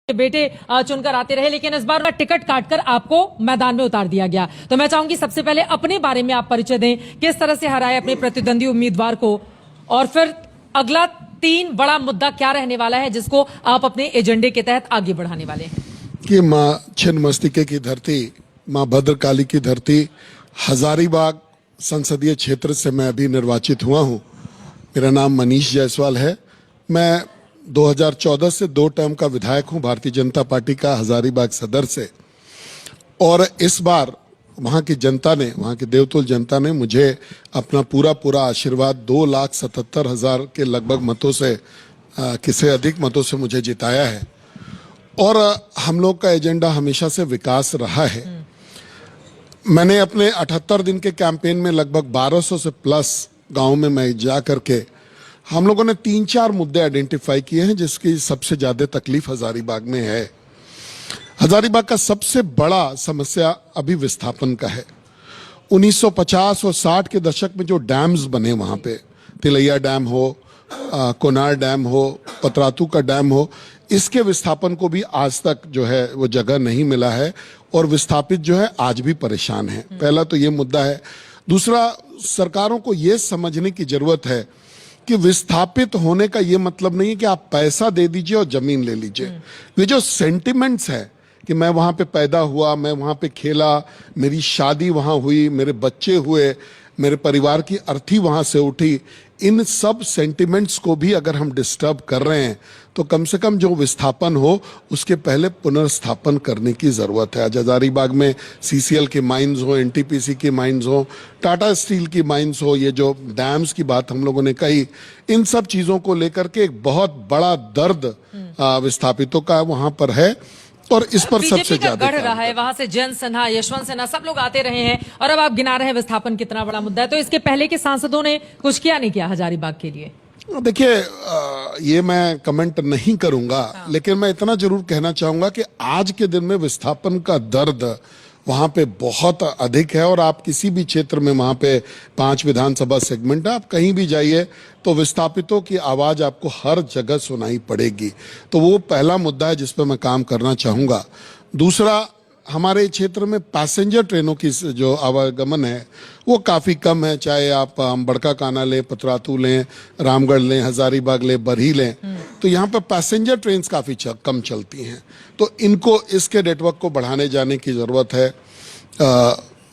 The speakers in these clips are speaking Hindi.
बेटे चुनकर आते रहे, लेकिन इस बार टिकट काटकर आपको मैदान में उतार दिया गया। तो मैं चाहूंगी सबसे पहले अपने बारे में आप परिचय दें, किस तरह से हराए अपने प्रतिद्वंदी उम्मीदवार को, और फिर अगला 3 बड़ा मुद्दा क्या रहने वाला है जिसको आप अपने एजेंडे के तहत आगे बढ़ाने वाले हैं। कि माँ छिन्नमस्तिके की धरती, माँ भद्रकाली की धरती, हजारीबाग संसदीय क्षेत्र से मैं अभी निर्वाचित हुआ हूँ। मेरा नाम मनीष जायसवाल है। मैं 2014 से 2 टर्म का विधायक हूं भारतीय जनता पार्टी का, हजारीबाग सदर से। और इस बार वहां की जनता ने, वहां की देवतुल जनता ने मुझे अपना पूरा आशीर्वाद 2,77,000 के लगभग मतों से, किसी अधिक मतों से मुझे जिताया है। और हम लोग का एजेंडा हमेशा से विकास रहा है। मैंने अपने 78 दिन के कैंपेन में लगभग 1200 से प्लस गाँव में मैं जा करके हम लोगों ने 3-4 मुद्दे आइडेंटिफाई किए हैं जिसकी सबसे ज्यादा तकलीफ हजारीबाग में है। हजारीबाग का सबसे बड़ा समस्या अभी विस्थापन का है। 1950 और 60 के दशक में जो डैम्स बने वहां पे, तिलैया डैम हो, कोनार डैम हो, पतरातू का डैम हो, इसके विस्थापन को भी आज तक जो है वो जगह नहीं मिला है और विस्थापित जो है आज भी परेशान है। पहला तो ये मुद्दा है। दूसरा, सरकारों को ये समझने की जरूरत है कि विस्थापित होने का ये मतलब नहीं है कि आप पैसा दे दीजिए और जमीन ले लीजिए। ये जो सेंटिमेंट्स है कि मैं वहां पे पैदा हुआ, मैं वहां पे खेला, मेरी शादी वहां हुई, मेरे बच्चे हुए, मेरे परिवार की अर्थी वहां से उठी, इन सब सेंटिमेंट्स को भी अगर हम डिस्टर्ब कर रहे हैं तो कम से कम जो विस्थापन हो उसके पहले पुनर्स्थापन करने की जरूरत है। हजारीबाग में सीसीएल की माइंस हो, एनटीपीसी की माइंस हो, टाटा स्टील की माइंस हो, ये जो डैम्स की बात हम लोगों ने कही, इन सब चीजों को लेकर के एक बहुत बड़ा दर्द विस्थापितों का वहां पर है और इस पर सबसे ज्यादा गढ़ रहा है। वहां से जयंत सिन्हा, यशवंत सिन्हा, सब लोग आते रहे हैं और अब आप गिना रहे हैं विस्थापन कितना बड़ा मुद्दा है। तो इसके पहले के सांसदों ने कुछ किया नहीं किया हजारीबाग के लिए? देखिए, ये मैं कमेंट नहीं करूंगा, लेकिन मैं इतना जरूर कहना चाहूंगा कि आज के दिन में विस्थापन का दर्द वहां पे बहुत अधिक है। और आप किसी भी क्षेत्र में, वहां पे 5 विधानसभा सेगमेंट है, आप कहीं भी जाइए तो विस्थापितों की आवाज आपको हर जगह सुनाई पड़ेगी। तो वो पहला मुद्दा है जिस पर मैं काम करना चाहूंगा। दूसरा, हमारे क्षेत्र में पैसेंजर ट्रेनों की जो आवागमन है वो काफी कम है। चाहे आप बड़का काना लें, पतरातू लें, रामगढ़ लें, हजारीबाग लें, बरही लें, तो यहाँ पर पैसेंजर ट्रेन काफी कम चलती हैं। तो इनको, इसके नेटवर्क को बढ़ाने जाने की जरूरत है।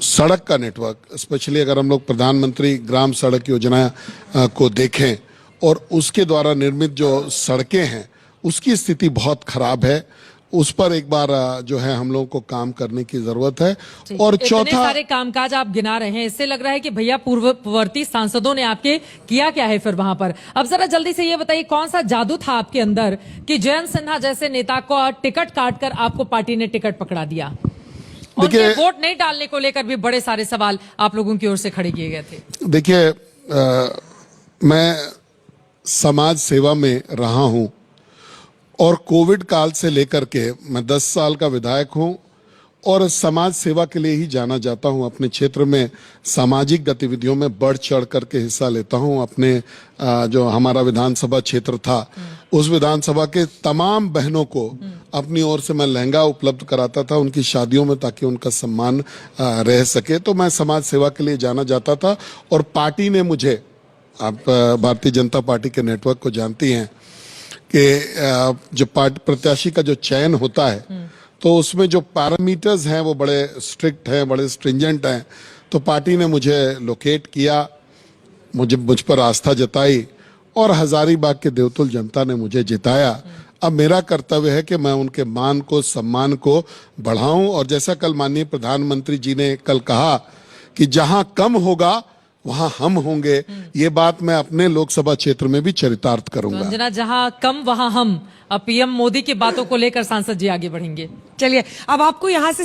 सड़क का नेटवर्क, स्पेशली अगर हम लोग प्रधानमंत्री ग्राम सड़क योजना को देखें और उसके द्वारा निर्मित जो सड़कें हैं उसकी स्थिति बहुत खराब है। उस पर एक बार जो है हम लोगों को काम करने की जरूरत है। और चौथा, सारे कामकाज आप गिना रहे हैं, इससे लग रहा है कि भैया पूर्ववर्ती सांसदों ने आपके किया क्या है फिर वहां पर। अब जरा जल्दी से ये बताइए, कौन सा जादू था आपके अंदर कि जयंत सिन्हा जैसे नेता को टिकट काटकर आपको पार्टी ने टिकट पकड़ा दिया? देखिए, वोट नहीं डालने को लेकर भी बड़े सारे सवाल आप लोगों की ओर से खड़े किए गए थे। देखिए, मैं समाज सेवा में रहा हूं और कोविड काल से लेकर के मैं 10 साल का विधायक हूं और समाज सेवा के लिए ही जाना जाता हूं। अपने क्षेत्र में सामाजिक गतिविधियों में बढ़ चढ़ करके हिस्सा लेता हूं। अपने जो हमारा विधानसभा क्षेत्र था, उस विधानसभा के तमाम बहनों को अपनी ओर से मैं लहंगा उपलब्ध कराता था उनकी शादियों में, ताकि उनका सम्मान रह सके। तो मैं समाज सेवा के लिए जाना जाता था और पार्टी ने मुझे, आप भारतीय जनता पार्टी के नेटवर्क को जानती हैं कि जो प्रत्याशी का जो चयन होता है तो उसमें जो पैरामीटर्स हैं वो बड़े स्ट्रिक्ट हैं, बड़े स्ट्रिंजेंट हैं। तो पार्टी ने मुझे लोकेट किया, मुझ पर आस्था जताई और हजारीबाग के देवतुल जनता ने मुझे जिताया। अब मेरा कर्तव्य है कि मैं उनके मान को, सम्मान को बढ़ाऊं। और जैसा कल माननीय प्रधानमंत्री जी ने कल कहा कि जहां कम होगा वहां हम होंगे, ये बात मैं अपने लोकसभा क्षेत्र में भी चरितार्थ करूंगा। जहां कम वहां हम। अब पीएम मोदी की बातों को लेकर सांसद जी आगे बढ़ेंगे। चलिए, अब आपको यहां से